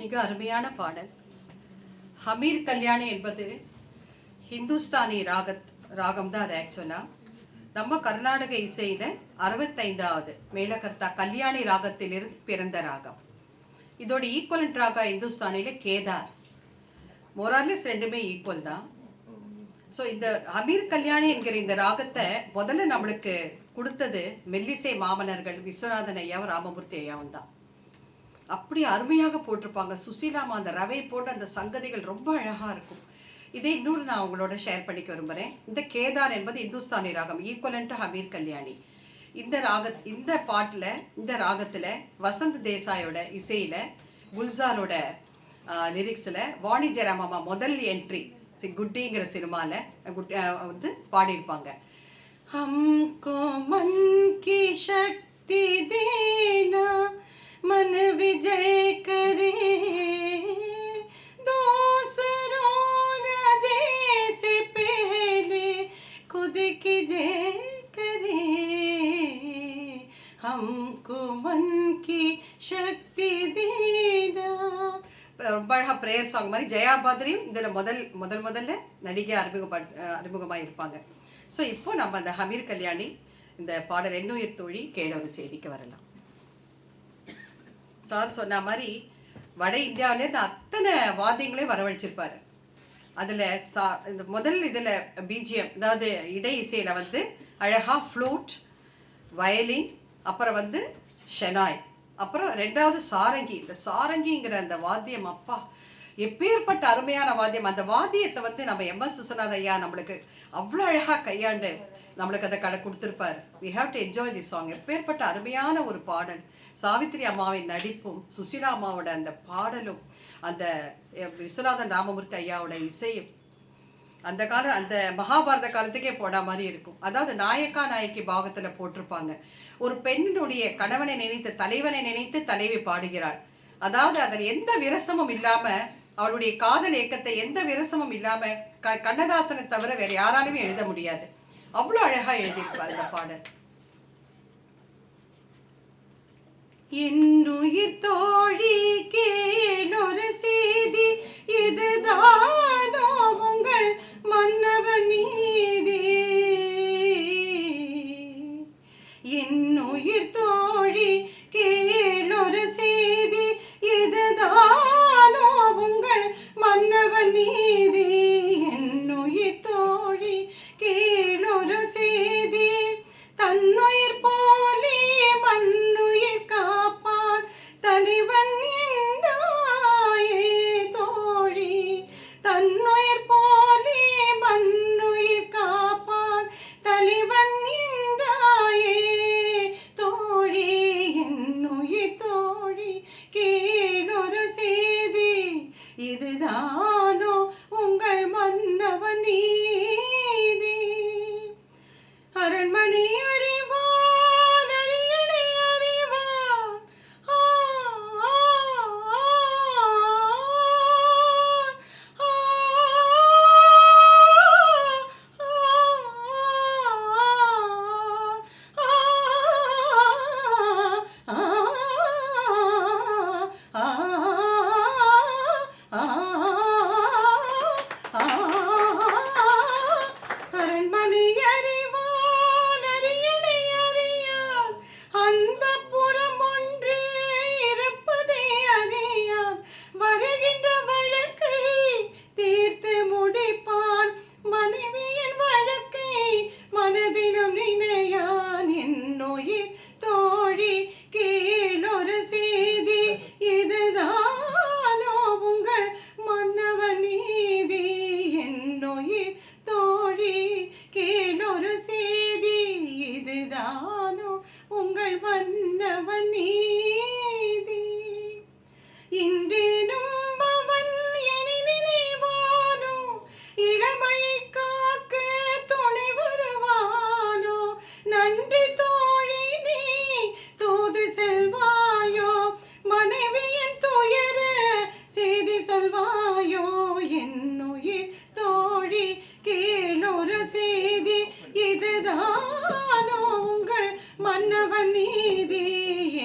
மிக அருமையான பாடல். ஹமீர் கல்யாணி என்பது ஹிந்துஸ்தானி ராகம் தான். அது ஆக்சுவலா நம்ம கர்நாடக இசையில 65வது மேலகர்த்தா கல்யாணி ராகத்திலிருந்து பிறந்த ராகம். இதோட ஈக்குவலண்ட் ராகா இந்துஸ்தானில கேதார். மோரார்லெஸ் ரெண்டுமே ஈக்குவல் தான். ஸோ இந்த ஹமீர் கல்யாணி என்கிற இந்த ராகத்தை முதல்ல நம்மளுக்கு கொடுத்தது மெல்லிசை மாமனர்கள் விஸ்வநாதன் ஐயாவும் ராமமூர்த்தி ஐயாவும் தான். அப்படி அருமையாக போட்டிருப்பாங்க. சுசீலாமா அந்த ரவை போட்ட அந்த சங்கதிகள் ரொம்ப அழகாக இருக்கும். இதை இன்னொரு நான் உங்களோட ஷேர் பண்ணிக்க விரும்புகிறேன். இந்த கேதார் என்பது இந்துஸ்தானி ராகம், ஈக்குவலண்ட் ஹமீர் கல்யாணி. இந்த பாட்டில் இந்த ராகத்தில் வசந்த் தேசாயோட இசையில் குல்சாரோட லிரிக்ஸில் வாணி ஜெயராமாமா முதல் என்ட்ரி குட்டிங்கிற சினிமாவில் வந்து பாடியிருப்பாங்க. ஹம்கோ மன் கி சக்தி தேனா मन विजय करे दूसरों जैसे पहले खुद की जय करे हमको मन की शक्ति देना. बड़ा प्रेयर சாங் மாதிரி ஜெயா பாத்ரியும் இதில் முதல்ல நடிகை அறிமுகமாக இருப்பாங்க. ஸோ இப்போ நம்ம அந்த ஹமீர் கல்யாணி இந்த பாடல் எண்ணுயிர் தோழி கேடொரு செய்திக்கு வரலாம். சார் சொன்ன மாதிரி வட இந்தியாவிலே இந்த அத்தனை வாத்தியங்களையும் வரவழைச்சிருப்பாரு. அதில் இந்த இதில் பிஜிஎம், அதாவது இடை இசையில் வந்து அழகா ஃப்ளூட், வயலின், அப்புறம் வந்து ஷெனாய், அப்புறம் ரெண்டாவது சாரங்கி. இந்த சாரங்கிங்கிற அந்த வாத்தியம் அப்பா எப்பேற்பட்ட அருமையான வாத்தியம். அந்த வாத்தியத்தை வந்து நம்ம எம்எஸ் விஸ்வநாத ஐயா நம்மளுக்கு அவ்வளோ அழகாக கையாண்டு நம்மளுக்கு அதை கொடுத்துருப்பார். We have to enjoy the song. எப்பேற்பட்ட அருமையான ஒரு பாடல். சாவித்ரி அம்மாவின் நடிப்பும் சுசீலா அம்மாவோட அந்த பாடலும் அந்த விஸ்வநாதன் ராமமூர்த்தி ஐயாவோட இசையும் அந்த மகாபாரத காலத்துக்கே போட மாதிரி இருக்கும். அதாவது நாயக்கா நாயக்கி பாகத்தில் போட்டிருப்பாங்க. ஒரு பெண்ணுடைய கணவனை நினைத்து தலைவனை நினைத்து தலைவி பாடுகிறாள். அதாவது அதில் எந்த விரசமும் இல்லாம, அவளுடைய காதல் ஏக்கத்தை எந்த விரசமும் இல்லாம கண்ணதாசனை தவிர வேற யாராலுமே எழுத முடியாது. அவ்வளோ அழகா எழுதியிருப்பார் இந்த பாடல். என்னுயிர் தோழி கேளொரு செய்தி, இதுதானோ உங்கள் மன்னவன் நீதி. என்னுயிர் தோழி கேளொரு செய்தி, இதுதானோ உங்கள் மன்னவன் நீதி. என்னுயிர் தோழி கேளொரு செய்தி, தன்னுயிர் போலே மண்ணுயிர் காப்பான் தலைவன் என்றாயே தோழி. தன்னுயிர் போலே மண்ணுயிர் காப்பான் தலைவன் என்றாயே தோழி. என்னுயிர் தோழி கேளொரு செய்தி, இதுதானோ உங்கள் மன்னவன் நீதி. அரண்மனை அறிவான் அரியணை அறிவான், அரண்மனை அறிவான் அரியணை அறியான், அந்த புறம் ஒன்று இருப்பதை அறியான். வருகின்ற வழக்கை தீர்த்து முடிப்பான், மனைவியின் வழக்கை மனதிலும் நினையான். என்னுயிர் தோழி கேளொரு செய்தி, இதுதானோ உங்கள் மன்னவன் நீதி. என்னுயிர் தோழி கேளொரு செய்தி, இதுதானோ உங்கள் மன்னவன் நீதி. இன்றேனும் பவன் என நினைவானோ, இளமை காக்க துணை வருவானோ. நன்றி தோழி நீ தூது செல்வாயோ, மனைவியின் துயர செய்தி சொல்வாயோ. என்னுயிர் தோழி கேளொரு செய்தி, இதுதானோ உங்கள் மன்னவன் நீதி.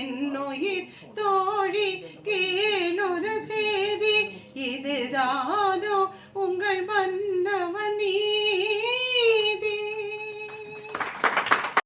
என்னுயிர் தோழி கேளொரு செய்தி. இதுதான்